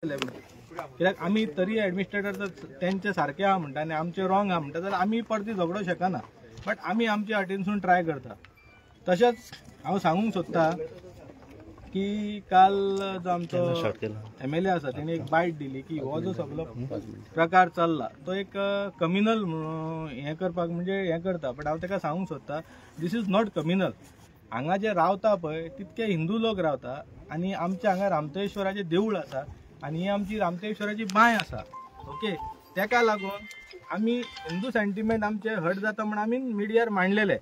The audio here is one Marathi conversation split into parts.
कित्याक आमी तरी एडमिनिस्ट्रेटर त्यांचे सारखे आहा म्हणटा आनी आमचे रॉंग आहा म्हणटा जाल्यार आमी परती झगडो शकना, बट आमी आमच्या वाटेनसून ट्राय करता. तशेंच हांव सांगूंक सोदता की काल जो आमचो MLA आसा तेणी एक बायट दिली की हो जो सगळो प्रकार चल्ला तो एक कम्युनल हें करपाक म्हणजे हें करता, बट हांव ताका सांगूंक सोदता दीस इज नॉट कम्युनल. हांगा जे रावता पळय तितके हिंदू लोक रावता आनी आमचे हांगा रामतेश्वराचें देवूळ आसा आनी ही आमची रामतेश्वराची बांय आसा. ओके, तेका लागून आमी हिंदू सेंटिमेंट आमचे हर्ट जाता म्हणून आमी मिडियार मांडलेले.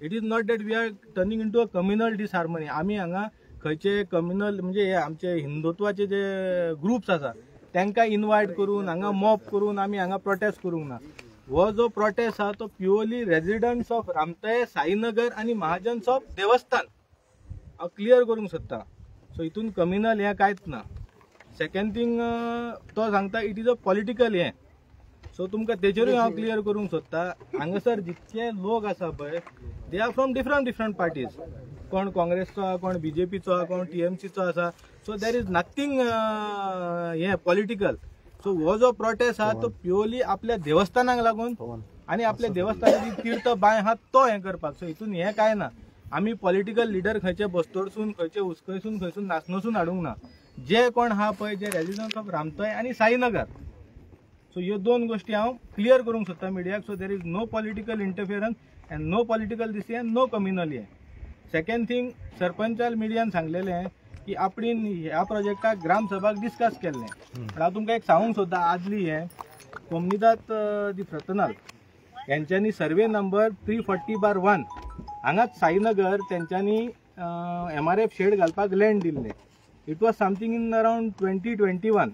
It is not that we are turning into a communal disharmony. आमी हांगा खंयचे कम्युनल म्हणजे हे आमचे हिंदुत्वाचे जे ग्रुप्स आसा तांकां इनवायट करून हांगा मॉब करून आमी हांगा प्रोटेस्ट करूंक ना. हो जो प्रोटेस्ट आहा तो प्युअरली रेजिडंट्स ऑफ रामतय, साईनगर आनी महाजन्स ऑफ देवस्थान हांव क्लियर करूंक सोदता. सो हितून कम्युनल हें कांयच ना. सेकंड थिंग तो सांगता इट इज अ पॉलिटिकल हें. सो तुमकां तेजेरूय हांव क्लियर करूंक सोदता. हांगासर जितके लोक आसा पळय they are from different parties. कोण काँग्रेसचो आहा, कोण BJPचो आहा, कोण TMCचो आसा. सो देर इज नथींग हें पॉलिटिकल. सो हो जो प्रोटेस्ट आहा तो प्युअरली आपल्या देवस्थानाक लागून आनी आपल्या देवस्थानाची तीर्थ बांय आहा तो हें करपाक. सो हितून हें कांय ना. आमी पॉलिटिकल लिडर खंयचे बस्तोरसून खंयचे उस्कयसून खंयसून नाचनसून हाडूंक ना. जे कोण आहा पळय जे रेजिडंट्स ऑफ रामतय आनी साईनगर, सो ह्यो दोन गोष्टी हांव क्लियर करूंक सोदता मिडियाक. So there is no political interference and no political this and no communal हें. सेकंड थिंग सरपंचाल मिडियान सांगलेलें की आपणीन ह्या प्रोजेक्टाक ग्रामसभाक डिस्कस केल्लें. पण हांव तुमकां एक सांगूंक सोदता आदली हें कोमनीदात दी फ्रतनाल यांच्यांनी सर्वे नंबर 340/1 हांगाच साईनगर तेंच्यांनी MRF शेड घालपाक लँड दिल्लें. It was something in around 2021.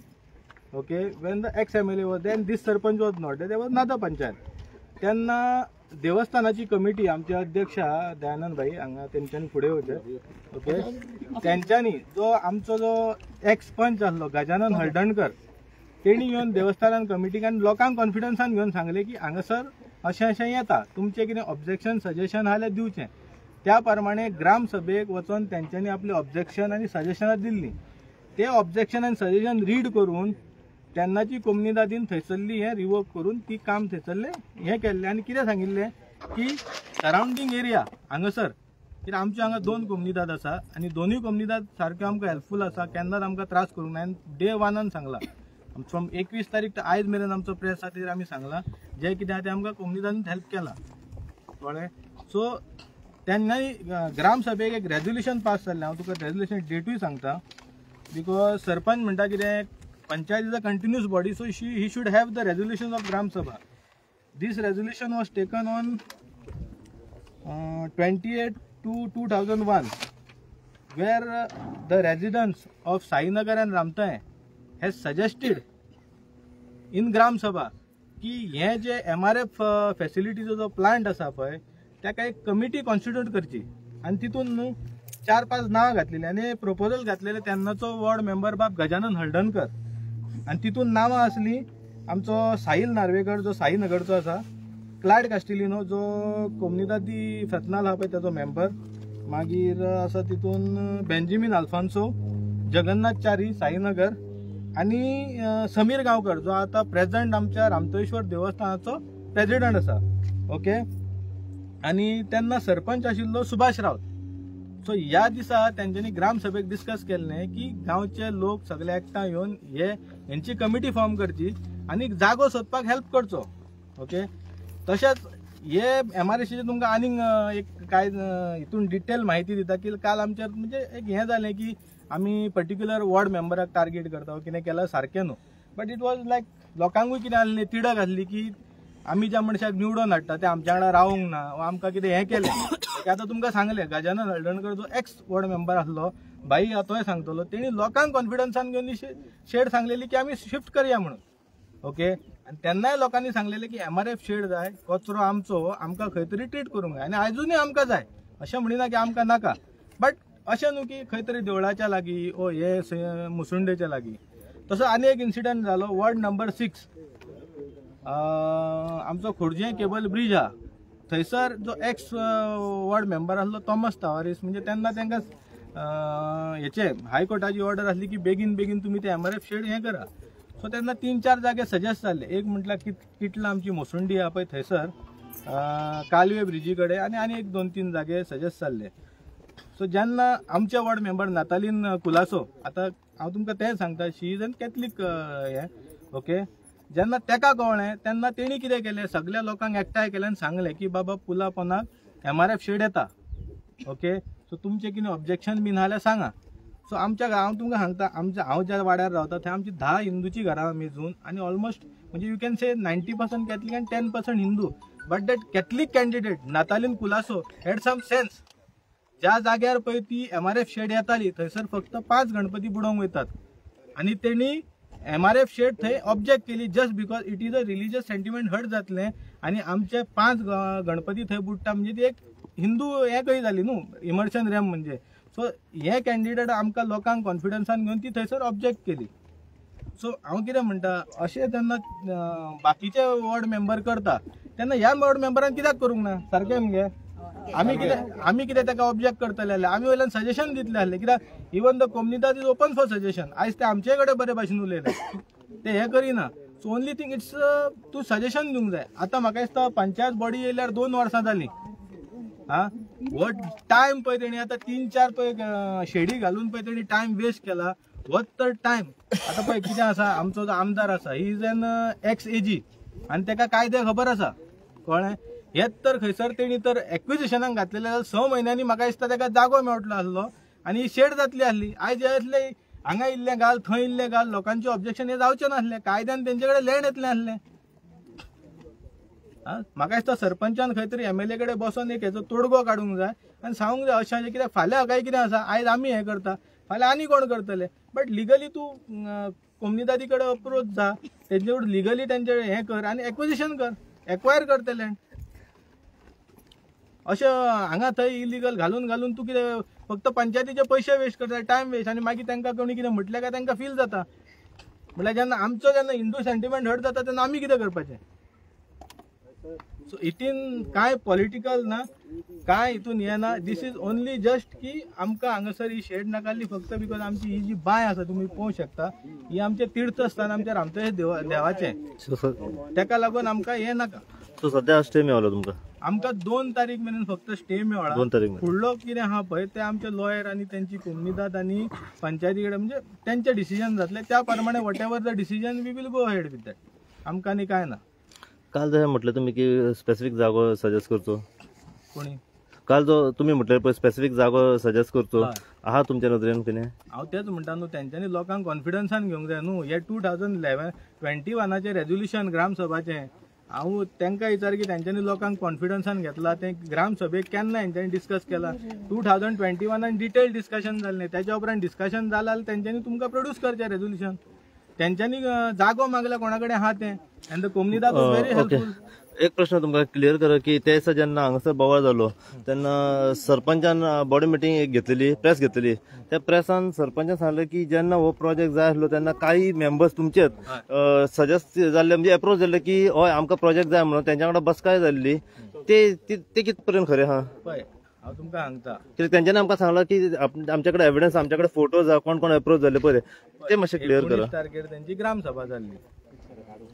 Okay, when the ex-MLA was then this sarpanch was not there was neither panchayat. तेन्ना देवस्थानाची कमिटी आमचे अध्यक्ष दयानंद भाई हांगा तेंच्यांनी फुडें वचचे. ओके, तेंच्यांनी जो आमचो जो एक्स पंच आसलो गजानन हळदणकर तेणी येवन देवस्थानान कमिटीक आनी लोकांक कॉन्फिडन्सान घेवन सांगलें की हांगासर अशें अशें येता, तुमचें कितें ऑब्जेक्शन सजेशन आहा जाल्यार दिवचें. त्या प्रमाणे ग्रामसभेक वचोन तेंच्यांनी आपली ऑब्जेक्शन आनी सजेशनां दिल्लीं. ते ऑब्जेक्शन आनी सजेशन रीड करून तेन्नाची कोमनीदादीन थंयसरली हें रिवोक करून ती काम थंयसरलें हें केल्लें. आनी कितें सांगिल्लें की सरावंडींग एरिया हांगासर कित्याक आमचे हांगा 2 कोमनीदाद आसा आनी दोनूय कोमनीदाद सारक्यो आमकां हेल्पफूल आसा, केन्नाच आमकां त्रास करूंक ना. डे 1 सांगलां फ्रॉम 21 तारीख ते आयज मेरेन आमचो प्रेस खातीर आमी सांगलां जें कितें आहा तें आमकां कोमनीदादीन हेल्प केलां. कळ्ळें. सो तेन्नाय ग्रामसभेक एक रेजोल्युशन पास जाल्लें. हांव तुका रेजोल्युशन डेटूय सांगता बिकॉज सरपंच म्हणटा कितें panchayat is a continuous body, so he should have the resolution of gram sabha. This resolution was taken on 28/2/2001 where the residents of Sainagar and Ramtay has suggested in gram sabha की हे जे MRF फॅसिलिटीचो जो प्लांट आसा पळय ताका एक कमिटी कॉन्स्टिट्यूट करची आनी तितून न्हू 4-5 नांवां घातलेलीं आनी प्रपोजल घातलेलें तेन्नाचो वॉर्ड मेंबर बाब गजानन हळदणकर. आनी तितून नांवां आसलीं आमचो साहिल नार्वेकर जो साईनगरचो आसा, क्लायड कास्टिलिनो जो कोमनीदादी फ्रतनाल आहा पळय ताचो मेंबर, मागीर आसा तितून बेंजामिन आल्फान्सो, जगन्नाथ च्यारी साईनगर आनी समीर गांवकर जो आतां प्रेझेंट आमच्या रामतेश्वर देवस्थानाचो प्रेजिडंट आसा. ओके, आनी तेन्ना सरपंच आशिल्लो सुभाष रावत. सो ह्या दिसा तेंच्यांनी ग्रामसभेक डिस्कस केल्लें की गांवचे लोक सगळे एकठांय येवन हेंची कमिटी फॉर्म करची आनी जागो सोदपाक हेल्प करचो. ओके, तशेंच हे MRFचे तुमकां आनीक एक कांय हितून डिटेल म्हायती दिता की काल आमच्या म्हणजे एक हें जालें की आमी पर्टिक्युलर वॉर्ड मेंबराक टार्गेट करता कितें केल्यार सारकें न्हू. बट इट वॉज लायक लोकांकूय कितें आसलें तिडक आसली की आमी ज्या मनशाक निवडून हाडटा ते आमच्या वांगडा रावूंक ना वा आमकां कितें हें केलें. आतां तुमकां सांगलें गजानन हळदणकर जो एक्स वॉर्ड मेंबर आसलो भाई तोय सांगतलो तेणी लोकांक कॉन्फिडन्सान घेवन शेड सांगलेली की आमी शिफ्ट करया म्हणून. ओके, आनी तेन्नाय लोकांनी सांगलेलें की MRF शेड जाय, कचरो आमचो आमकां खंय तरी ट्रीट करूंक जाय आनी आयजूनय आमकां जाय अशें म्हणिना की आमकां नाका. बट अशें न्हू की खंय तरी देवळाच्या लागीं ओ हे मुसुंडेच्या लागीं. तसो आनी एक इन्सिडंट जालो वॉर्ड नंबर 6 आमचो खोर्जे केबल ब्रिज आहा थंयसर जो एक्स वॉर्ड मेंबर आसलो थॉमस तावारीस म्हणजे तेन्ना तांकां हेचे हायकोर्टाची ऑर्डर असली की बेगीन बेगीन तुम्ही ते MRF शेड हे करा. सो त्यांना 3-4 जागे सजेस्ट जाल्ले. एक म्हटल्यार किटला आमची मोसुंडी आहा पळय थंयसर कालवे ब्रिजी कडे आणि एक 2-3 जागे सजेस्ट जाल्ले. सो जेन्ना आमचे वॉर्ड मेंबर नातालीन कुलासो, आता हांव तुमकां तें सांगता, शी इज एन कॅथलीक हे ओके. जेन्ना तेका कळ्ळें तेन्ना तेणी कितें केलें, सगळ्या लोकांक एकठांय केलें आनी सांगलें की बाबा पुला पोंदाक MRF शेड येता ओके. सो तुमचें कितें ऑब्जेक्शन बीन जाल्यार सांगा. सो आमच्या हांव तुमकां सांगता, हांव ज्या वाड्यार रावता थंय आमची 10 हिंदूची घरां मेजून आणि ऑलमोस्ट म्हणजे you can say 90% Catholic and 10% Hindu. But that Catholic candidate Nataline Colaco had some sense. ज्या जाग्यार पळय ती MRF शेड येताली थंयसर फक्त 5 गणपती बुडोवंक वयतात आणि तेणी MRF शेड थंय ऑब्जेक्ट केली just because it is a religious sentiment hurt जातलें आणि आमचे 5 गणपती थंय बुडटा म्हणजे ती एक हिंदू हे कही जाली न्हू, इमर्शन रॅम म्हणजे. सो हे कॅन्डिडेट आमकां लोकांक कॉन्फिडन्सान घेवन ती थंयसर ऑब्जेक्ट केली. सो हांव कितें म्हणटा, अशें तेन्ना बाकीचे वॉर्ड मेंबर करता तेन्ना ह्या वॉर्ड मेंबरान कित्याक करूंक ना सारकें मगे. आमी कितें ताका ऑब्जेक्ट करतले जाल्यार आमी वयल्यान सजेशन दितले आसले, कित्याक even the community is open for suggestion. आयज ते आमचे कडेन बरे भाशेन उलयले, ते हे करिना. सो ओन्ली थिंग इट्स तूं सजेशन दिवंक जाय. आतां म्हाका दिसता पंचायत बॉडी येयल्यार 2 वर्सां जालीं. हो टायम पळय तेणी आतां 3-4 पळय शेडी घालून पळय तेणी टायम वेस्ट केला. हो तर टायम आतां पळय कितें आसा, आमचो जो आमदार आसा he is an x ag आनी ताका कायदे खबर आसा कळ्ळें. हेच तर खंयसर तेणी तर एक्विजिशनाक घातलेले जाल्यार 6 म्हयन्यांनी म्हाका दिसता ताका जागो मेळटलो आसलो आनी ही शेड जातली आसली. आयज हे येतले हांगा इल्लें घाल थंय इल्लें घाल, लोकांचे ऑब्जेक्शन हे जावचें नासलें. कायद्यान तेंचे कडेन लँड येतलें आसलें. म्हाका दिसता सरपंचान खंय तरी MLA कडेन बसोन एक हेचो तोडगो काडूंक जाय आनी सांगूंक जाय अशें अशें, कित्याक फाल्यां काय कितें आसा, आयज आमी हें करता फाल्यां आनी कोण करतले. बट लिगली तूं कोम्युनिटी कडेन अप्रोच जा, तेंचे कडेन लिगली तेंचे हें कर आनी एक्विजिशन कर, एक्वायर कर ते लँड. अशें हांगा थंय इलिगल घालून घालून तूं कितें फक्त पंचायतीचे पयशे वेस्ट करता, टायम वेस्ट, आनी मागीर तांकां कोणी कितें म्हटलें काय तांकां फील जाता. म्हळ्यार जेन्ना हिंदू सेंटिमेंट हर्ट जाता तेन्ना आमी कितें करपाचें. सो हितून काय पॉलिटिकल ना, काय हितून हे ना. दीस इज ओन्ली जस्ट की आमकां हांगासर ही शेड नाकारली फक्त बिकॉज आमची ही जी बाय आसा तुमी पळोवंक शकता, ही आमचें तीर्थस्थान, आमच्या रामतेश देवाचें, तेका लागून आमकां हें नाका. सो सध्या स्टे मेळ्ळो तुमकां? आमकां 2 तारीख मेरेन फक्त स्टे मेळ्ळा. 2 तारीख फुडलो कितें आहा पळय ते आमचे लॉयर आनी तेंची कोम्युनिटी आनी पंचायती कडेन म्हणजे तेंचे डिसिजन जातले त्या प्रमाणे whatever the decision we will go ahead with that. आमकां आनी काय ना. काल जशें म्हटलें तुमी की स्पेसिफीक जागो सजेस्ट करचो, कोणी काल जो तुमी म्हटलें पळय स्पेसिफीक जागो सजेस्ट करचो आहा तुमच्या नदरेन कितें? हांव तेच म्हणटा न्हू, तेंच्यांनी लोकांक कॉन्फिडन्सान घेवंक जाय न्हू. हे 2021 रेजोल्युशन ग्रामसभाचें हांव तांकां विचार की तेंच्यांनी लोकांक कॉन्फिडन्सान घेतला. ते ग्रामसभेक केन्ना हेंच्यांनी डिस्कस केला? 2021 डिटेल डिस्कशन जाल्लें, तेच्या उपरांत डिस्कशन जालां जाल्यार तेंच्यांनी तुमकां प्रोड्यूस करचें रेजोल्युशन. तेंच्यांनी जागो मागला कोणा कडेन आहा तें, and the community was very helpful. एक प्रश्न तुमकां क्लियर करा की ते दिसा जेन्ना हांगासर बोवाळ जालो तेन्ना सरपंचान बॉडी मिटींग एक घेतलेली, प्रेस घेतलेली. त्या प्रेसान सरपंचान सांगलें की जेन्ना हो प्रोजेक्ट जाय आसलो तेन्ना काही मेंबर्स तुमचेच सजेस्ट जाल्ले, म्हणजे अप्रोच जाल्ले की हय आमकां प्रोजेक्ट जाय म्हणून, तेंच्या वांगडा बसकाय जाल्ली. ते कित पर्यंत खरें हा? पळय हांव तुमकां सांगता, कित्याक तेंच्यांनी आमकां सांगलां की आमचे कडेन एविडन्स, आमचे कडेन फोटोज आहा, कोण कोण अप्रोच जाल्ले पळय ते मातशें क्लियर करा. 19 तारखेर तेंची ग्रामसभा जाल्ली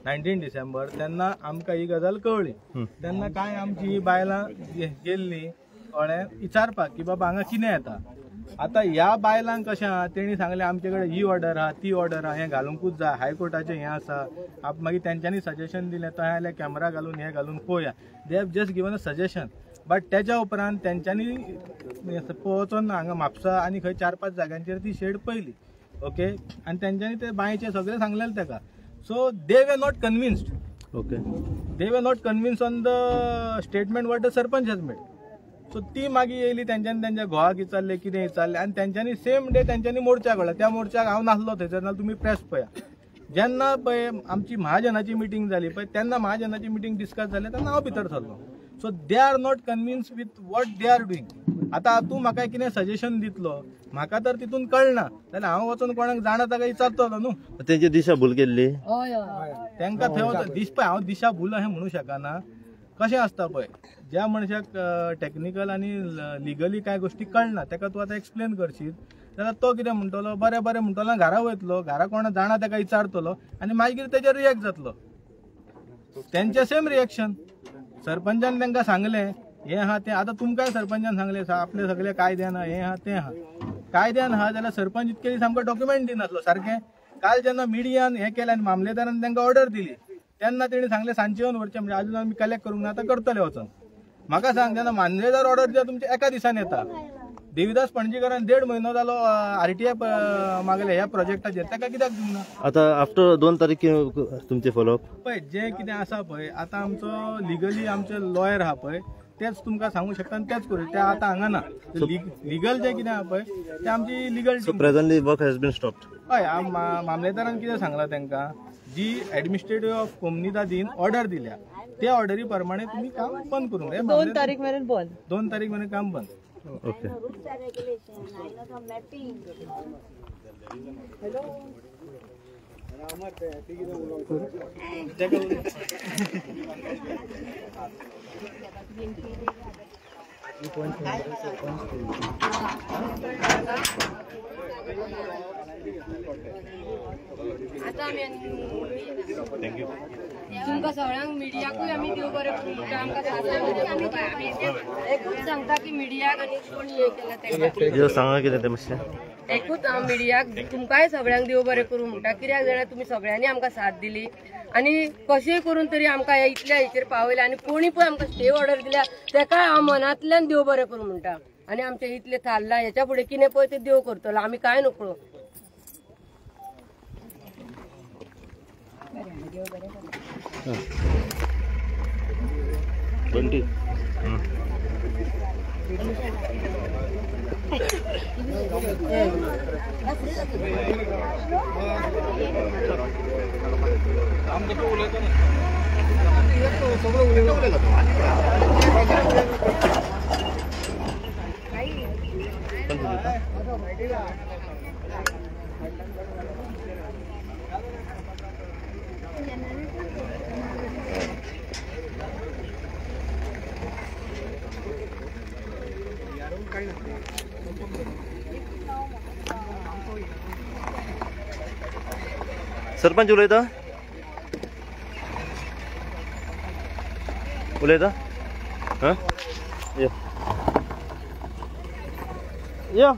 19 डिसेंबर. तेन्ना आमकां ही गजाल कळ्ळी. तेन्ना काय आमची ही बायलां गेल्ली कळ्ळें विचारपाक की बाबा हांगा कितें येता. आतां ह्या बायलांक कशें आहा, तेणी सांगलें आमचे कडेन ही ऑर्डर आहा, ती ऑर्डर आहा, हें घालूंकूच जाय, हायकोर्टाचें हें आसा. मागीर तेंच्यांनी सजेशन दिलें तशें जाल्यार कॅमेरा घालून हें घालून पळोवया. They have just given a suggestion. But तेच्या उपरांत तेंच्यांनी वचून हांगा म्हापसा आनी खंय 4-5 जाग्यांचेर ती शेड पयली ओके. आनी तेंच्यांनी ते बांयचें सगळें सांगलेलें ताका. So they were not convinced. Okay, they were not convince on the statement what the sarpanch has made. So ती मागीर येयली, तेंच्यांनी तेंच्या घोवाक विचारलें कितें विचारलें आनी तेंच्यांनी सेम डे तेंच्यांनी मोर्चा काडला. त्या मोर्चाक हांव नासलो थंयसर, नाल्यार तुमी प्रेस पळया. जेन्ना पळय आमची महाजनाची मिटींग जाली पळय तेन्ना महाजनाची मिटींग डिस्कस जालें तेन्ना हांव भितर सरलो. So they are not convince with what they are doing. आतां तूं म्हाका कितें सजेशन दितलो, म्हाका तर तितून कळना जाल्यार हांव वचून कोणाक जाणा ताका विचारतलो न्हू. तेंची दिशाभूल केल्ली तांकां थंय दिसपा हांव दिशाभूल अशें म्हणूं शकना. कशें आसता पळय, ज्या मनशाक टेक्निकल आनी लिगली कांय गोश्टी कळना ताका तूं आतां एक्सप्लेन करशीत जाल्यार तो कितें म्हणटलो, बरें बरें म्हणटलो, घरा वयतलो, घरा कोणा जाणा ताका विचारतलो आनी मागीर तेजेर रिएक्ट जातलो. तेंचे सेम रिएक्शन. सरपंचान तांकां सांगलें हें आहा तें, आतां तुमकांय सरपंचान सांगलें आपले सगळे कायद्यान हें आहा तें आहा. कायद्यान आहा जाल्यार सरपंच इतके दीस आमकां डॉक्युमेंट दिनासलो सारकें. काल जेन्ना मिडियान हें केलें आनी मामलेदारान तांकां ऑर्डर दिली तेन्ना तेणी सांगलें सांजचे येवन व्हरचें, म्हणजे अजून आमी कलेक्ट करूंक ना, आतां करतले वचून. म्हाका सांग, जेन्ना मामलेदार ऑर्डर दिता तुमच्या एका दिसान येता. देविदास पणजीकरान 1.5 म्हयनो जालो RTI मागले ह्या प्रोजेक्टाचेर, ताका कित्याक दिवंक ना? आता आफ्टर 2 तारीख तुमचे फॉलोअप पळय जें कितें आसा पळय, आतां आमचो लिगली आमचे लॉयर आहा पळय तेच तुमकां सांगू शकता आनी तेच करूं. ते आतां हांगा ना. लिगल जें कितें आहा पळय तें आमची legal team. Presently work has been stopped. हय, मामलेदारान कितें सांगलां तांकां, जी एडमिनिस्ट्रेटिव्ह ऑफ कोमनिदादीन ऑर्डर दिल्या त्या ऑर्डरी प्रमाणे तुम्ही काम बंद करूंक जाय. 2 तारीख मेरेन बंद. 2 तारीख मेरेन काम बंद. ओके. तुमकां सगळ्यांक मिडियाकूय आमी देव बरें करूं. आमकां एकूच सांगता की मिडियाक आनी कोण हे केला तेका सांगा कितें तें मातशें. एकूच हांव मिडियाक तुमकांय सगळ्यांक देव बरें करूं म्हणटा. कित्याक जाणां तुमी सगळ्यांनी आमकां साथ दिली आनी कशेंय करून तरी आमकां इतल्या हेचेर पावयले आनी कोणी पळय आमकां स्टे ऑर्डर दिल्या तेका हांव मनांतल्यान देव बरें करूं म्हणटा. आनी आमचे इतले थारला हेच्या फुडें कितें पळय ते देव करतलो, आमी कांय नकळो. सरपंच उलयता उलयता हां या या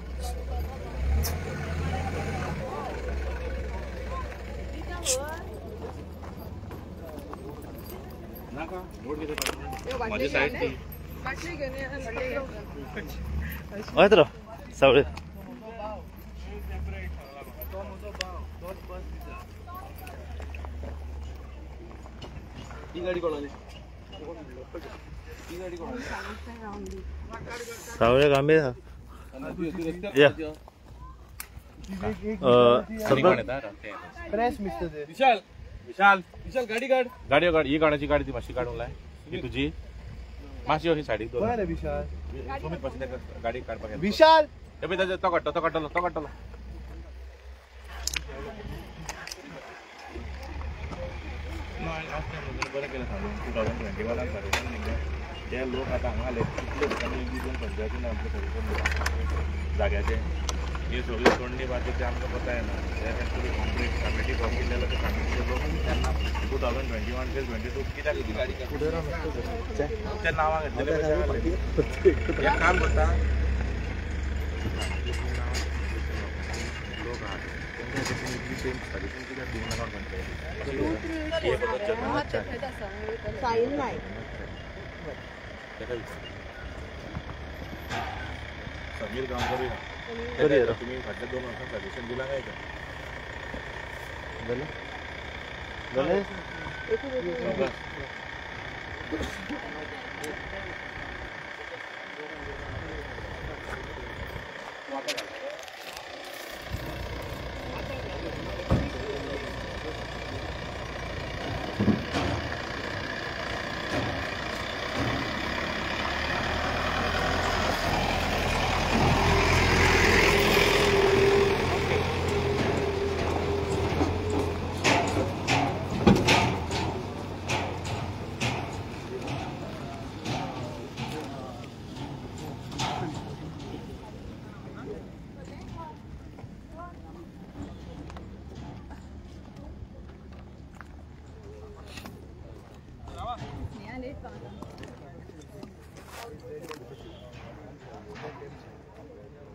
तर सावळे सावळे गांबे या प्रेस मिस्टर विशाल विशाल विशाल गाडी काढ गाडी काढ ही गाण्याची गाडी ती माशी काढून लाय ही तुझी माशी ही साडी दोन बरं विशाल तुम्ही पाशी गाडी काढपाक विशाल ते बी तो काढतलो बरें केलें सांगून 2021 जे लोक आतां हांगा आले कितले लोकांनी 2 पंचायतीन आमचे सगळे जाग्याचे हे सगळी तोडणी बाकी ते आमकां पता येना ते एक्चुअली कॉम्प्लीट कमिटी वर्क केलेलो ते कमिटीचे लोक तेन्ना 2021 ते 22 कित्याक ही गाडी ते नांवां घेतलेले एक काम करता लोक आहात सेम सर्विसींग कित्याक दिवंक नाका साहिल नायक समीर गांवकरी तुम्ही फाटल्या 2 वर्सां सजेशन दिला काय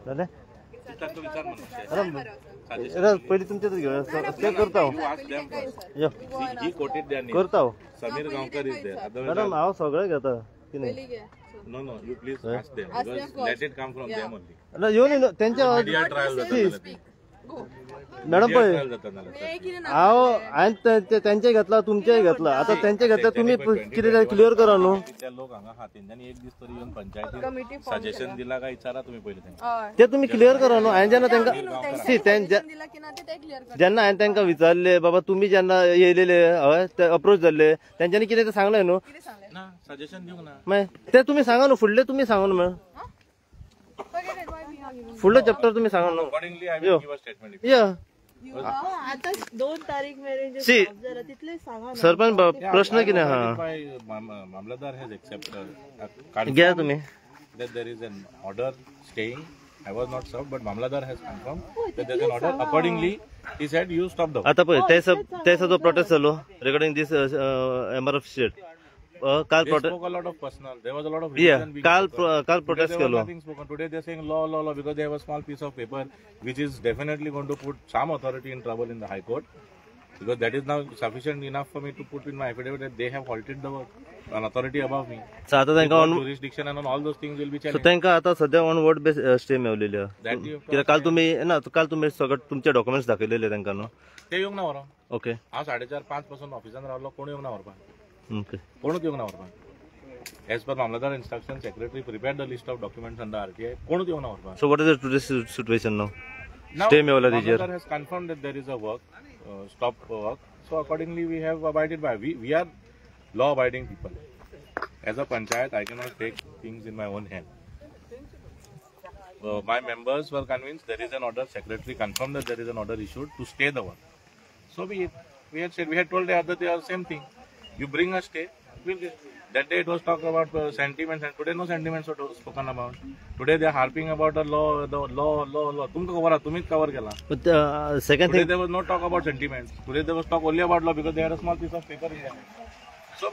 झाले ताका विचार म्हणून अरे पहिले तुमच्यातच घेऊया ते करता You ask them first. Yo He quoted their name. करता Samir Gaonkar is there. Otherwise, madam हांव सगळें घेता की नाही no, you please ask them because let it come from them only. ना येऊन त्यांच्या Media trial जाता मॅडम पळय trial जाता नाल्यार. हांव त्यांचे घेतला तुमचेय घेतला आता त्यांचे घेतला तुम्ही कितें क्लियर करा न्हू त्या लोक हांगा हा तेंच्यांनी एक दीस तरी येवन पंचायतीन सजेशन दिला काय विचारा तुम्ही पहिले तेंका. ते तुम्ही क्लियर करा न्हू हांवें जेन्ना तांकां जेन्ना हांवें तांकां विचारले बाबा तुम्ही जेन्ना येयलेले हय अप्रोच जाल्ले तेंच्यांनी कितें ते सांगलें न्हू ना सजेशन दिवंक ना. मागीर ते तुम्ही सांगा न्हू फुडले तुम्ही सांगा न्हू मॅडम फुडले चॅप्टर तुम्ही सांगा न्हू Accordingly, I will give a statement. या आता 2 तारीख मेरेन जे See, stop झाला तितले सांगा ना. सरपंच प्रश्न कितें हा Mamladar has accepted घ्या तुम्ही that there is an order staying. I was not served, but Mamladar has confirmed that there is an order. Accordingly, he said you stop the work. आता पळय त्याचा जो प्रोटेस्ट जालो रिगार्डिंग दिस MRF शेट काल They prostate spoke a lot of personal. There was a lot of या religion being काल spoken. काल Today प्रोटेस्ट there was केलो nothing spoken. Today they are saying law because they have a small piece of paper which is definitely going to put some authority in trouble in the High Court. Because that is now sufficient enough for me to put in my affidavit that they have halted the work. An authority above me. So आता तांकां on Jurisdiction and all those things will be so challenged. तांकां आता सध्या ऑन वर्ड बेस स्टे मेवलेली आहा. That you have to कित्याक काल तुम्ही ना काल तुम्ही सगळे तुमचे डॉक्युमेंट्स दाखयलेले तांकां न्हू ते येवंक ना व्हरो. ओके हांव 4:30-5 पासून ऑफिसान रावलो कोण येवंक ना व्हरपाक. ओके कोणूच येवंक ना व्हरपाक. As per Mamladar instruction, secretary prepared the list of documents under RTI. कोणूच येवंक ना व्हरपाक. So what is the today situation now Now, Stay Mewla तेजेर Mamladar has confirmed that there is a work, stop work. So accordingly, we have abided by. We are law-abiding people. As a panchayat, I cannot take things in my own hand. My members were convinced there is an order. Secretary confirmed that there is an order issued to stay the work. So we had said, we had told the other day the same thing. You bring a stay, we'll get. That day it was talk about sentiments, and today no sentiments were spoken about. Today they are harping about the law. तुमका cover तुम्हीच cover केला. But second Today thing, there was no talk about sentiments. Today there was talk only about law because they had a small piece of paper in there. So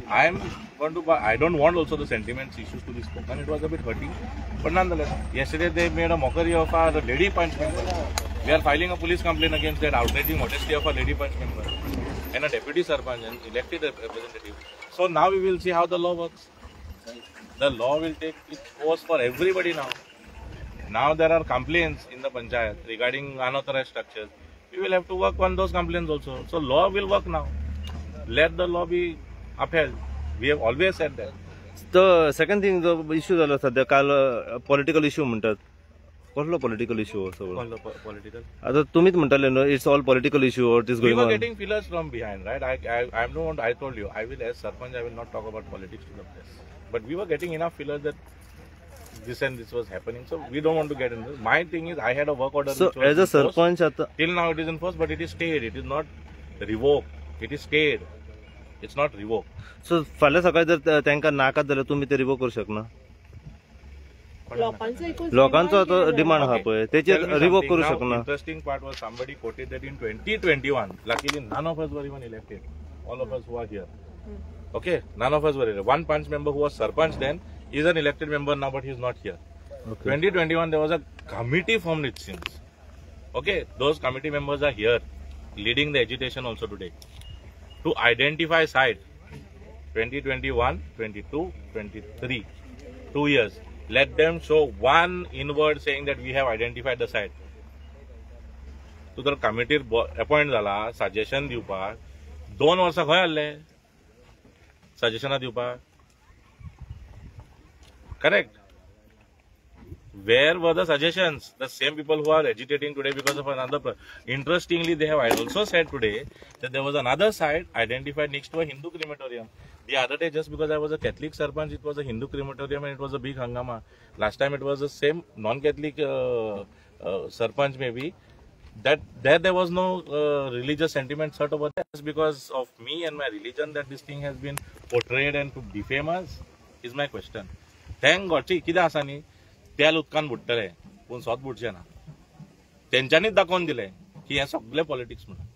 I am going to. I don't want also the sentiments issues to be spoken. It was a bit hurting, but nonetheless, yesterday they made a mockery of our lady punch member. We are filing a police complaint against that outraging modesty of a lady punch member and a deputy sarpanch and elected representative. So now we will see how the law works. The law will take its course for everybody now. Now there are complaints in the panchayat regarding unauthorized structures. We will have to work on those complaints also. So law will work now. Let the law be upheld. We have always said that. तो सेकंड थिंग जो इश्यू झाला सध्या काल पॉलिटिकल इश्यू म्हणतात कसलो पॉलिटिकल इश्यू सगळं Political. आता तुम्हीच म्हणताले no it's all political issue what is We going were on getting fillers from behind, right? I am no one. I told you, I will as Sarpanch, I will not talk about politics to the press. But we were getting enough fillers that this and this was happening. So we don't want to get into this. My thing is, I had a work order. So which was as a enforced. Sarpanch आता Till now it is enforced, but it is stayed. It is not revoked. It is stayed. It's not revoked. So फाल्यां सकाळी जर तांकां नाकात जाल्यार तुम्ही ते रिवोक करू शकना लोकांचं एकूण लोकांचो आता डिमांड आहा पळय तेचेर Tell me रिवोक something. करू Now, शकना interesting part was somebody quoted that in 2021, luckily none of us were even elected. All of us who are here. Okay, none of us were elected. One punch member who was Sarpanch then is an elected member now, but he is not here. 2021 there was a committee formed, it seems. Okay, those committee members are here, leading the agitation also today, to identify site. 2021, 22, 23, 2 years. Let them show one inward saying that we have identified the site. तू तर कमिटीर अपॉइंट जाला सजेशन दिवपाक 2 वर्सां खंय आहले सजेशनां दिवपाक correct Where were the suggestions? The same people who are agitating today because of another. Interestingly, they have also said today that there was another site identified next to a Hindu crematorium. The other day, just because I was a Catholic Sarpanch, it was a Hindu crematorium and it was a big hangama. Last time it was the same non-Catholic Sarpanch maybe. That there was no religious sentiment set over there. Just because of me and my religion that this thing has been portrayed and to defame us is my question. Thank God. See, कितें आसा न्ही तेल उदकान बुडटले पूण स्वत बुडचे ना तेंच्यांनीच दाखोवन दिले की हे सगळे पॉलिटिक्स म्हणून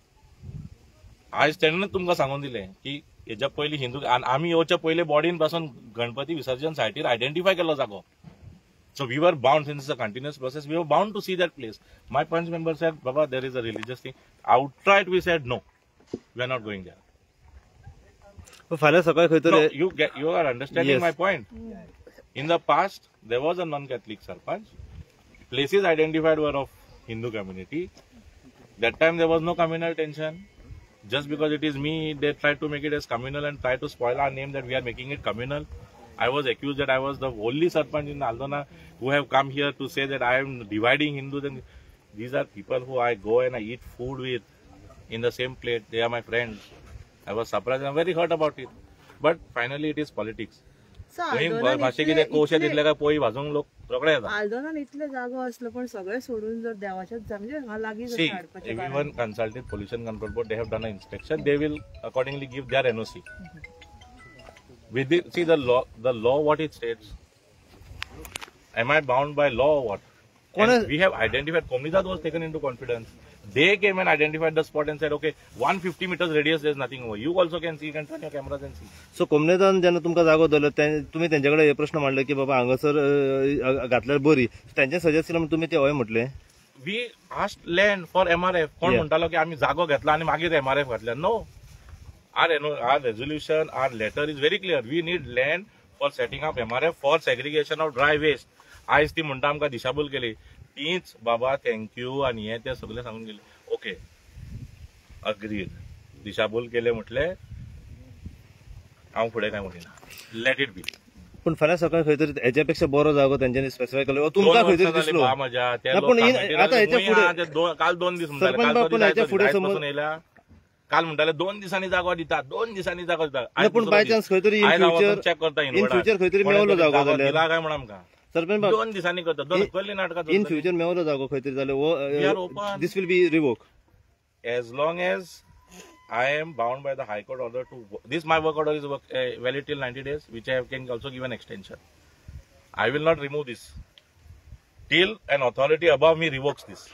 आज तेणेच तुमकां सांगून दिले की हेच्या पयलीं हिंदू आमी येवच्या पयले बॉडीन पासून गणपती विसर्जन सायटीर आयडेंटिफाय केलो जागो. So we were bound, since it's a continuous process, we were bound to see that place. My punch member said, Baba, there is a religious thing. Outright we said, no, we are not going there. फाल्यां सकाळी खंय No, तरी you are understanding Yes. my point. In the past, there was a non-Catholic sarpanch. Places identified were of Hindu community. That time there was no communal tension. Just because it is me, they tried to make it as communal and try to spoil our name that we are making it communal. I was accused that I was the only sarpanch in Aldona who have come here to say that I am dividing Hindus. And these are people who I go and I eat food with in the same plate. They are my friends. I was surprised. I'm very hurt about it. But finally it is politics. मातशें कितें कोशे दिसले काय पोळी भाजूंक लोक रोखडे येता. आल्दोनान इतले जागो असलो पण सगळे सोडून जर देवाच्याच म्हणजे हांगा लागीं जर See, काडपाचें everyone consulted Pollution Control Board. They have done an inspection. They will accordingly give their NOC. With the, see the law what it states. Am I bound by law or what? And we have identified. Komunidad was taken into confidence. They came and identified the spot and said, okay, 150 meters radius, there is nothing over. You also can see, you can turn your cameras and see. So कोमनेदान जेन्ना तुमकां जागो दिलो तुम्ही त्यांच्याकडे हे प्रश्न मांडले की बाबा हांगासर घातल्यार बरी त्यांचे सजेस्ट केलं तुम्ही ते हय म्हटले. We asked land for MRF. कोण म्हणटालो की आम्ही जागो घेतला आणि मागीर MRF घातल्या. No. Our resolution, our letter is very clear. We need land for setting up MRF for segregation of dry waste. आयज ती म्हणटा आमकां दिशाभूल केली. तीच बाबा थँक्यू आणि हे ते सगळे सांगून गेले. Okay, agreed. दिशाभूल केले म्हटले हांव फुडें काय म्हणिना. Let it be. पण फाल्यां सकाळी खंय तरी हेच्यापेक्षा बरो जागो त्यांच्यानी स्पेसिफाय केलो तुमकां खंय तरी दिसलो. आता काल 2 दीस म्हणटाले काल म्हणटाले 2 दिसांनी जागो दिता 2 दिसांनी जागो दिता. पण बाय चान्स खंय तरी चेक करता इन फ्युचर खंय तरी मेवलो जागो दिला काय म्हण आमकां सरपंच 2 दिसांनी करता. 2 कसली नाटकां इन फ्युचर मेवलो जागो खंय तरी जाल्यार this will be revoke. As long as I am bound by the High Court order to this, my work order is valid till 90 days, which I can also give an extension. I will not remove this till an authority above me revokes this.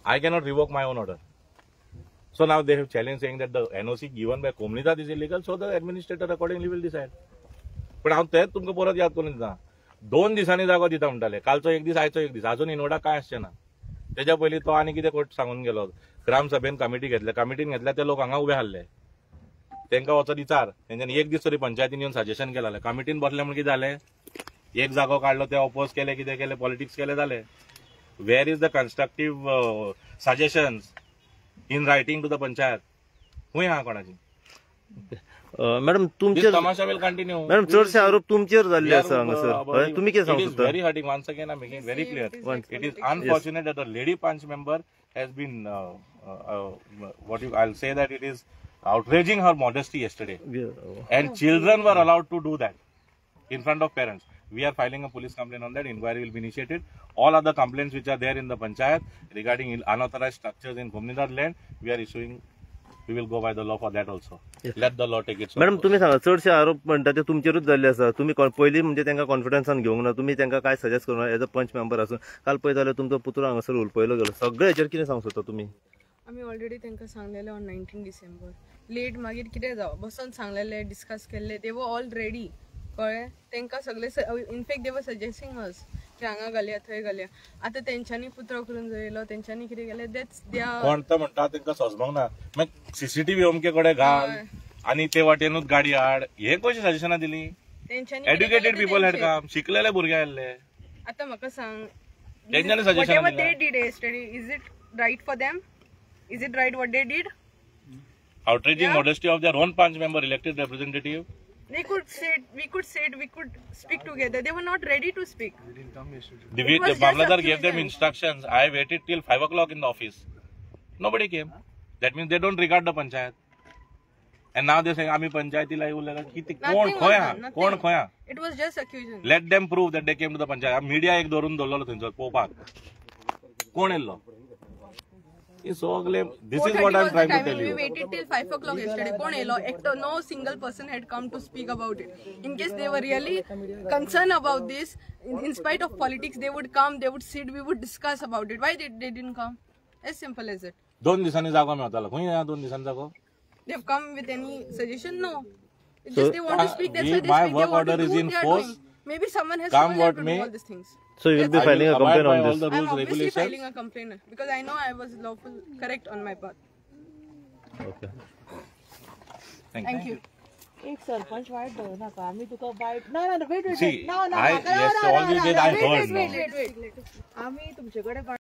I cannot revoke my own order. So now they have challenged saying that the NOC given by Komunidad is illegal, so the administrator accordingly will decide. पण हांव तेच तुमकां परत याद करून दिता. 2 दिसांनी जागो दिता म्हणटाले. कालचो 1 दीस आयचो 1 दीस. अजून इनवोडा काय आसचें ना. तेच्या पयलीं तो आनी कितें कोर्ट सांगून गेलो. ग्रामसभेन कमिटी घेतल्या. कमिटीन घेतल्या ते लोक हांगा उबे आसले. तांकां वचत विचार. तेंच्यांनी 1 दीस तरी पंचायतीन येवन सजेशन केलें. कमिटीन बसले म्हण कितें जालें. एक जागो काडलो ते ऑपोज केले कितें केलें पॉलिटिक्स केलें जालें. Where is the constructive suggestions in writing to the panchayat. खूंय आहा कोणाची. मॅडम तुमचे तमाशा विल कंटिन्यू. मॅडम चडशे आरोप तुमचेर जाल्ले आसा हांगासर. तुम्ही कितें सांगू सोदता. Very hurting. Once again, I'm making it very clear. It is unfortunate that the lady punch member has been, I'll say that it is outraging her modesty yesterday. And children were allowed to do that in front of parents. We are filing a police complaint on that. Inquiry will be initiated. All other complaints which are there in the panchayat regarding unauthorized structures in Komunidad land, we will go by the law for that also. Let the law take its. Madam तुम्ही सांगा चडशे आरोप म्हणटा ते तुमचेरूच जाल्ले आसा. तुम्ही पयलीं म्हणजे तांकां कॉन्फिडन्सान घेवंक ना. तुम्ही तांकां काय सजेस्ट करूं ना एज अ पंच मेंबर आसून. काल पळयत जाल्यार तुमचो पुतळो हांगासर उलपयलो गेलो. सगळे हेचेर कितें सांगू सोदता तुमी. आमी ऑलरेडी तांकां सांगलेलें ऑन 19 डिसेंबर. लेट मागीर कितें जावं बसून सांगलेलें डिस्कस केल्लें. दे वर ऑल रेडी कळ्ळें. तांकां सगळे इनफॅक्ट दे वर सजेस्टिंग अस की हांगा घालया थंय घालया. आतां तेंच्यांनी पुतळो करून जयलो. तेंच्यांनी कितें केलें दॅट्स देयर. कोण तो म्हणटा तांकां सोजमोंक ना. मागीर सीसीटीव्ही अमके कडेन घाल आनी ते वाटेनूच गाडी हाड. हे कशी सजेशनां दिली. तेंच्यांनी एड्युकेटेड पीपल हॅड कम. शिकलेले भुरगे आयल्ले. आतां म्हाका सांग तेंच्यांनी suggestion whatever they did yesterday, is it right for them? Is it right what they did? Outraging modesty of their own punch member, elected representative. They could say it, we could say it, we could speak together. They were not ready to speak. The Mamladar gave them instructions. I waited till 5 o'clock in the office. Nobody came. That means they don't regard the panchayat. And now they say, "Ami panchayatila ulega kiti kon khoya, kon khoya." It was just accusation. Let them prove that they came to the panchayat. Media ek dorun dollalo thuncho popak. Kon ello. This is what I'm trying to tell you. We waited till 5 o'clock yesterday. Kon elo? No single person had come to speak about it. In case they were really concerned about this, in spite of politics, they would come, they would sit, we would discuss about it. Why they didn't come? As simple as it. 2 दिसांनी जागो मेळटालो. खंय 2 दिसांनी जागो. They've come with any suggestion? No. It's just they want to speak. That's why they my speak. They work want to order is do in what they are force. doing. Maybe someone has Come told what them to do may. all these things. So you'll be filing a abide complaint by on all this. the I'm rules, obviously regulations. filing a complaint because I know I was lawful correct on my part. Okay. Thank you. एक सरपंच वाईट धरू नका आम्ही तुका वाईट ना weight See, I yes, all you did I heard now. आम्ही तुमच्याकडे